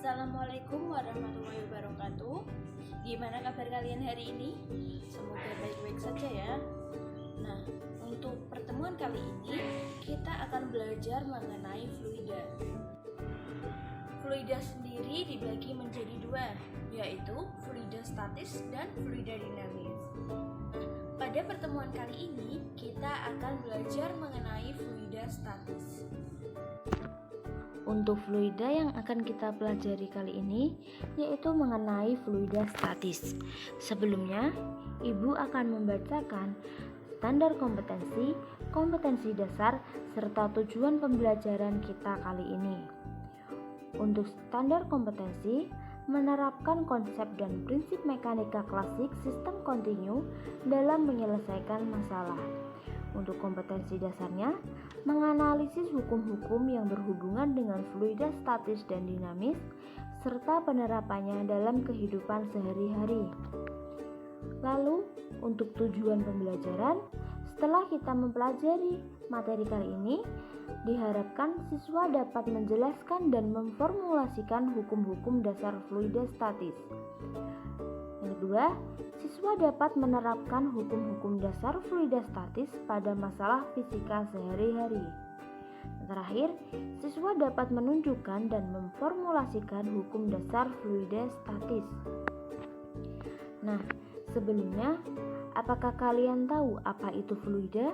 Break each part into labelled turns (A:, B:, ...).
A: Assalamualaikum warahmatullahi wabarakatuh. Gimana kabar kalian hari ini? Semoga baik-baik saja ya. Nah, untuk pertemuan kali ini kita akan belajar mengenai fluida. Fluida sendiri dibagi menjadi dua, yaitu fluida statis dan fluida dinamis. Pada pertemuan kali ini kita akan belajar mengenai fluida statis.
B: Untuk fluida yang akan kita pelajari kali ini yaitu mengenai fluida statis. Sebelumnya, Ibu akan membacakan standar kompetensi, kompetensi dasar, serta tujuan pembelajaran kita kali ini. Untuk standar kompetensi, menerapkan konsep dan prinsip mekanika klasik sistem kontinu dalam menyelesaikan masalah. Untuk kompetensi dasarnya, menganalisis hukum-hukum yang berhubungan dengan fluida statis dan dinamis, serta penerapannya dalam kehidupan sehari-hari. Lalu, untuk tujuan pembelajaran, setelah kita mempelajari materi kali ini, diharapkan siswa dapat menjelaskan dan memformulasikan hukum-hukum dasar fluida statis. Yang kedua, siswa dapat menerapkan hukum-hukum dasar fluida statis pada masalah fisika sehari-hari. Terakhir, siswa dapat menunjukkan dan memformulasikan hukum dasar fluida statis. Nah, sebelumnya, apakah kalian tahu apa itu fluida?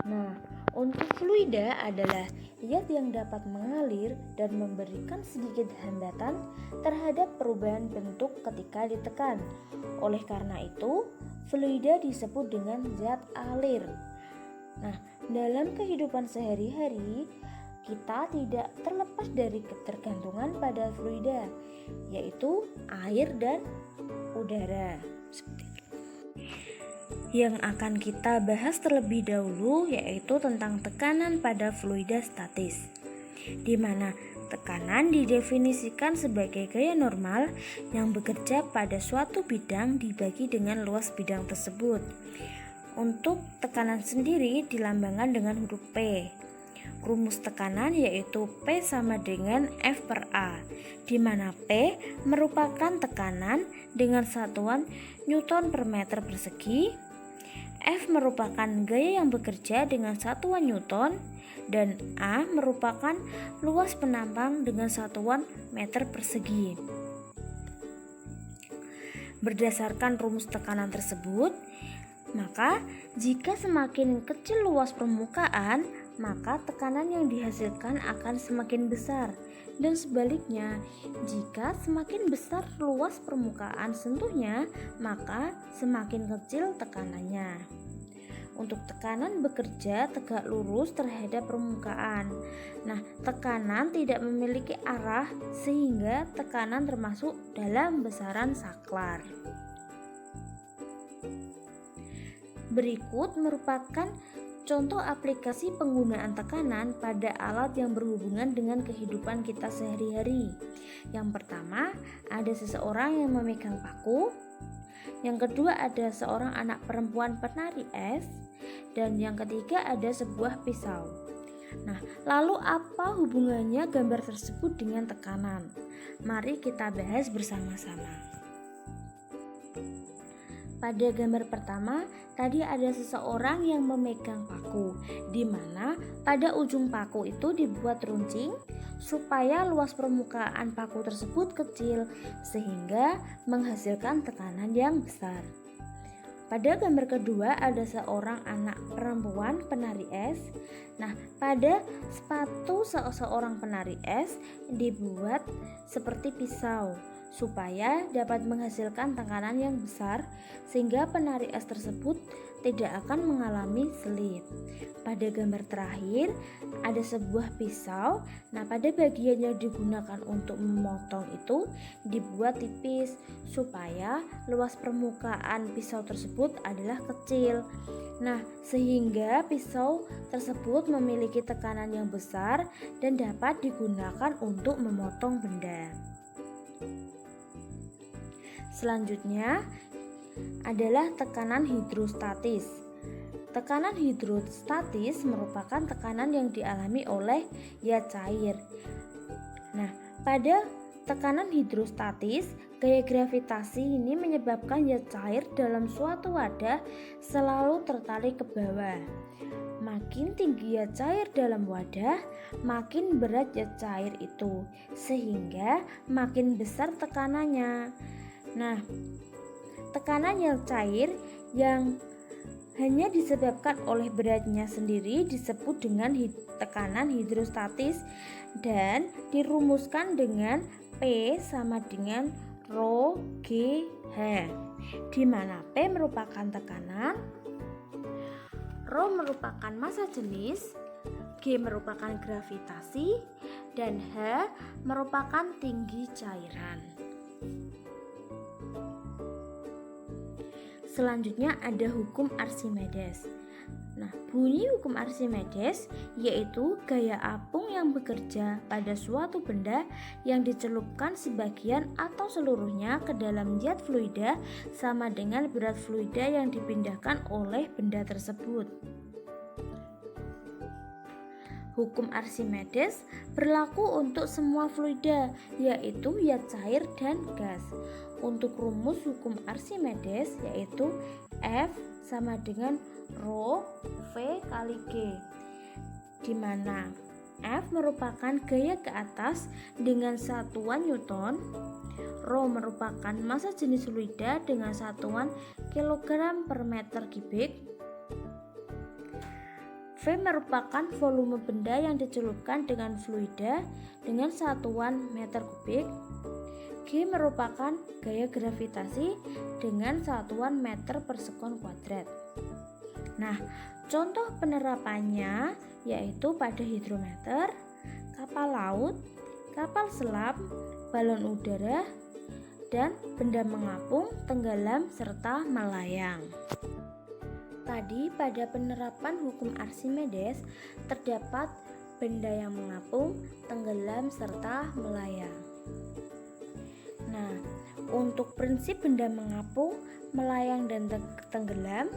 B: Nah, untuk fluida adalah zat yang dapat mengalir dan memberikan sedikit hambatan terhadap perubahan bentuk ketika ditekan. Oleh karena itu, fluida disebut dengan zat alir. Nah, dalam kehidupan sehari-hari, kita tidak terlepas dari ketergantungan pada fluida, yaitu air dan udara. Yang akan kita bahas terlebih dahulu yaitu tentang tekanan pada fluida statis, di mana tekanan didefinisikan sebagai gaya normal yang bekerja pada suatu bidang dibagi dengan luas bidang tersebut. Untuk tekanan sendiri dilambangkan dengan huruf P. Rumus tekanan yaitu P sama dengan F per A, di mana P merupakan tekanan dengan satuan Newton per meter persegi, F merupakan gaya yang bekerja dengan satuan Newton, dan A merupakan luas penampang dengan satuan meter persegi. Berdasarkan rumus tekanan tersebut, maka jika semakin kecil luas permukaan, maka tekanan yang dihasilkan akan semakin besar. Dan sebaliknya, jika semakin besar luas permukaan sentuhnya, maka semakin kecil tekanannya. Untuk tekanan bekerja tegak lurus terhadap permukaan. Nah, tekanan tidak memiliki arah sehingga tekanan termasuk dalam besaran saklar. Berikut merupakan contoh aplikasi penggunaan tekanan pada alat yang berhubungan dengan kehidupan kita sehari-hari. Yang pertama, ada seseorang yang memegang paku. Yang kedua, ada seorang anak perempuan penari es. Dan yang ketiga, ada sebuah pisau. Nah, lalu apa hubungannya gambar tersebut dengan tekanan? Mari kita bahas bersama-sama. Pada gambar pertama, tadi ada seseorang yang memegang paku, di mana pada ujung paku itu dibuat runcing supaya luas permukaan paku tersebut kecil sehingga menghasilkan tekanan yang besar. Pada gambar kedua ada seorang anak perempuan penari es. Nah, pada sepatu seorang penari es dibuat seperti pisau supaya dapat menghasilkan tekanan yang besar sehingga penari es tersebut tidak akan mengalami selip. Pada gambar terakhir ada sebuah pisau. Nah, pada bagian yang digunakan untuk memotong itu dibuat tipis supaya luas permukaan pisau tersebut adalah kecil. Nah, sehingga pisau tersebut memiliki tekanan yang besar dan dapat digunakan untuk memotong benda. Selanjutnya adalah tekanan hidrostatis. Tekanan hidrostatis merupakan tekanan yang dialami oleh zat cair. Nah, Pada tekanan hidrostatis, gaya gravitasi ini menyebabkan zat cair dalam suatu wadah selalu tertarik ke bawah. Makin tinggi zat cair dalam wadah, makin berat zat cair itu, sehingga makin besar tekanannya. Nah, tekanan zat cair yang hanya disebabkan oleh beratnya sendiri disebut dengan tekanan hidrostatis dan dirumuskan dengan P sama dengan Rho G H, di mana P merupakan tekanan, Rho merupakan massa jenis, G merupakan gravitasi, dan H merupakan tinggi cairan. Selanjutnya ada hukum Archimedes. Nah, bunyi hukum Archimedes yaitu gaya apung yang bekerja pada suatu benda yang dicelupkan sebagian atau seluruhnya ke dalam zat fluida sama dengan berat fluida yang dipindahkan oleh benda tersebut. Hukum Archimedes berlaku untuk semua fluida, yaitu zat cair dan gas. Untuk rumus hukum Archimedes yaitu F sama dengan Rho V kali G, di mana F merupakan gaya ke atas dengan satuan Newton, Rho merupakan massa jenis fluida dengan satuan kilogram per meter kubik, V merupakan volume benda yang dicelupkan dengan fluida dengan satuan meter kubik, G merupakan gaya gravitasi dengan satuan meter per sekon kuadrat. Nah, contoh penerapannya yaitu pada hidrometer, kapal laut, kapal selam, balon udara, dan benda mengapung, tenggelam, serta melayang. Tadi pada penerapan hukum Archimedes terdapat benda yang mengapung, tenggelam, serta melayang. Nah, untuk prinsip benda mengapung, melayang, dan tenggelam,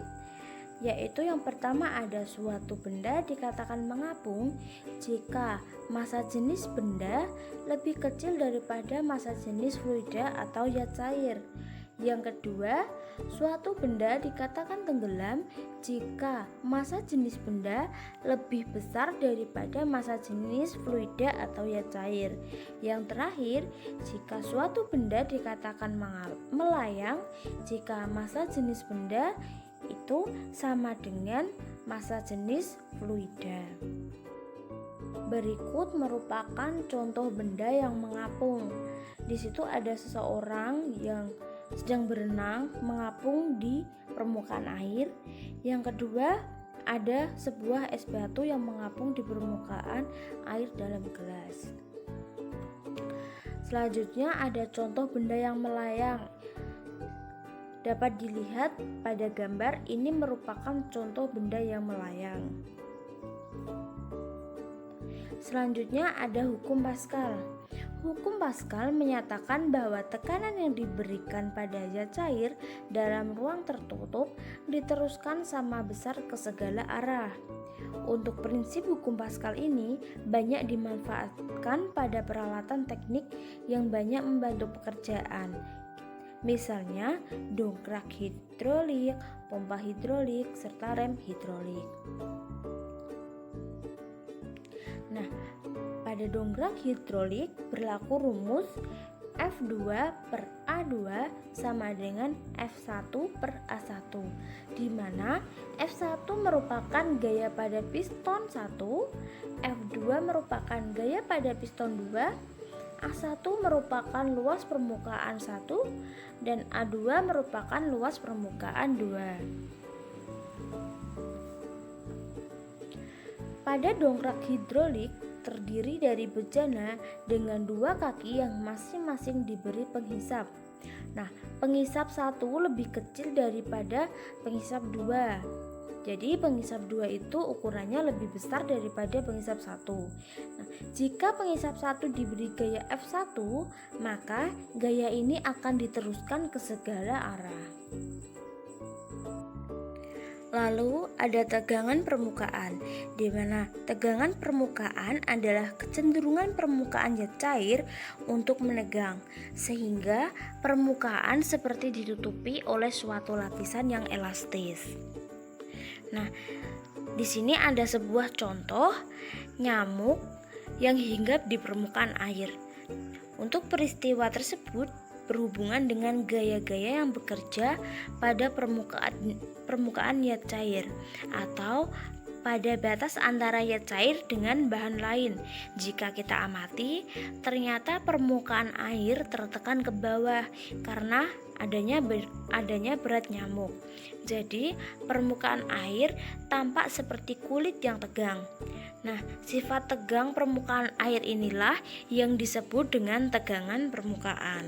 B: yaitu yang pertama ada suatu benda dikatakan mengapung jika massa jenis benda lebih kecil daripada massa jenis fluida atau zat cair. Yang kedua, suatu benda dikatakan tenggelam jika massa jenis benda lebih besar daripada massa jenis fluida atau zat cair. Yang terakhir, jika suatu benda dikatakan melayang jika massa jenis benda itu sama dengan massa jenis fluida. Berikut merupakan contoh benda yang mengapung. Di situ ada seseorang yang sedang berenang mengapung di permukaan air. Yang kedua, ada sebuah es batu yang mengapung di permukaan air dalam gelas. Selanjutnya ada contoh benda yang melayang. Dapat dilihat pada gambar ini merupakan contoh benda yang melayang. Selanjutnya ada hukum Pascal. Hukum Pascal menyatakan bahwa tekanan yang diberikan pada zat cair dalam ruang tertutup diteruskan sama besar ke segala arah. Untuk prinsip hukum Pascal ini banyak dimanfaatkan pada peralatan teknik yang banyak membantu pekerjaan. Misalnya dongkrak hidrolik, pompa hidrolik, serta rem hidrolik. Nah, pada dongkrak hidrolik berlaku rumus F2 per A2 sama dengan F1 per A1, di mana F1 merupakan gaya pada piston 1, F2 merupakan gaya pada piston 2, A1 merupakan luas permukaan 1 dan A2 merupakan luas permukaan 2. Pada dongkrak hidrolik terdiri dari bejana dengan dua kaki yang masing-masing diberi penghisap. Nah, penghisap 1 lebih kecil daripada penghisap 2. Jadi penghisap 2 itu ukurannya lebih besar daripada penghisap 1. Nah, jika penghisap 1 diberi gaya F1, maka gaya ini akan diteruskan ke segala arah. Lalu ada tegangan permukaan, di mana tegangan permukaan adalah kecenderungan permukaan zat cair untuk menegang, sehingga permukaan seperti ditutupi oleh suatu lapisan yang elastis. Nah, di sini ada sebuah contoh nyamuk yang hinggap di permukaan air. Untuk peristiwa tersebut berhubungan dengan gaya-gaya yang bekerja pada permukaan zat cair atau pada batas antara zat cair dengan bahan lain. Jika kita amati, ternyata permukaan air tertekan ke bawah karena adanya berat nyamuk. Jadi, permukaan air tampak seperti kulit yang tegang. Nah, sifat tegang permukaan air inilah yang disebut dengan tegangan permukaan.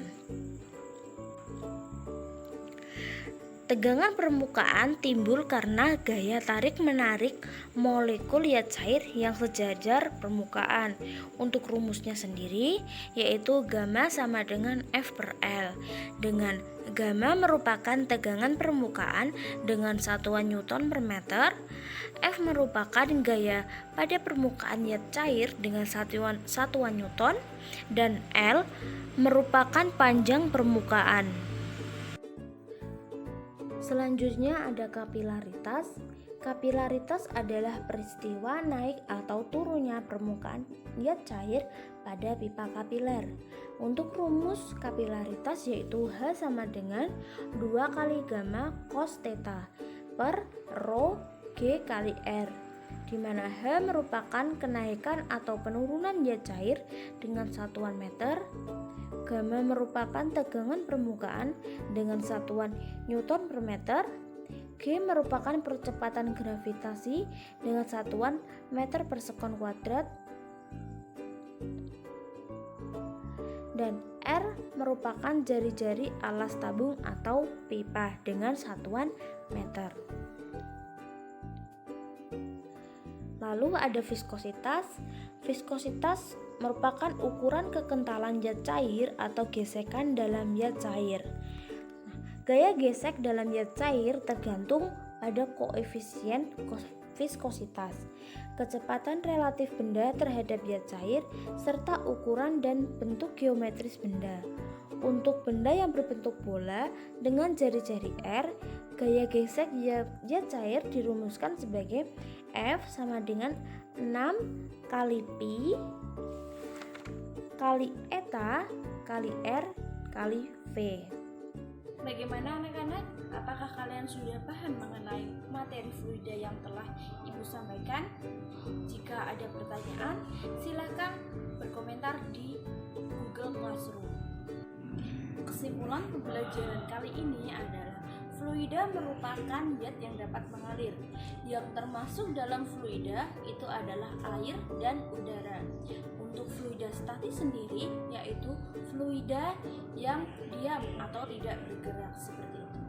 B: Tegangan permukaan timbul karena gaya tarik-menarik molekul zat cair yang sejajar permukaan. Untuk rumusnya sendiri, yaitu gamma sama dengan F per L, dengan gamma merupakan tegangan permukaan dengan satuan Newton per meter, F merupakan gaya pada permukaan zat cair dengan satuan Newton, dan L merupakan panjang permukaan. Selanjutnya ada kapilaritas. Kapilaritas adalah peristiwa naik atau turunnya permukaan zat cair pada pipa kapiler. Untuk rumus kapilaritas yaitu H sama dengan 2 kali gamma cos theta per rho G kali R, di mana H merupakan kenaikan atau penurunan zat cair dengan satuan meter, gamma merupakan tegangan permukaan dengan satuan Newton per meter, G merupakan percepatan gravitasi dengan satuan meter per sekon kuadrat, dan R merupakan jari-jari alas tabung atau pipa dengan satuan meter. Lalu ada viskositas. Viskositas merupakan ukuran kekentalan zat cair atau gesekan dalam zat cair. Gaya gesek dalam zat cair tergantung pada koefisien viskositas, kecepatan relatif benda terhadap zat cair, serta ukuran dan bentuk geometris benda. Untuk benda yang berbentuk bola dengan jari-jari R, gaya gesek zat cair dirumuskan sebagai F sama dengan 6 kali Pi kali eta kali R kali V.
A: Bagaimana anak-anak? Apakah kalian sudah paham mengenai materi fluida yang telah Ibu sampaikan? Jika ada pertanyaan, silakan berkomentar di Google Classroom. Kesimpulan pembelajaran kali ini adalah fluida merupakan zat yang dapat mengalir. Yang termasuk dalam fluida itu adalah air dan udara. Untuk fluida statis sendiri yaitu fluida yang diam atau tidak bergerak seperti itu.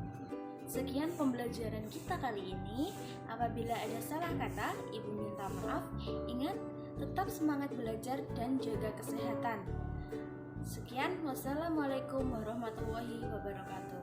A: Sekian pembelajaran kita kali ini. Apabila ada salah kata, Ibu minta maaf. Ingat, tetap semangat belajar dan jaga kesehatan. Sekian, wassalamualaikum warahmatullahi wabarakatuh.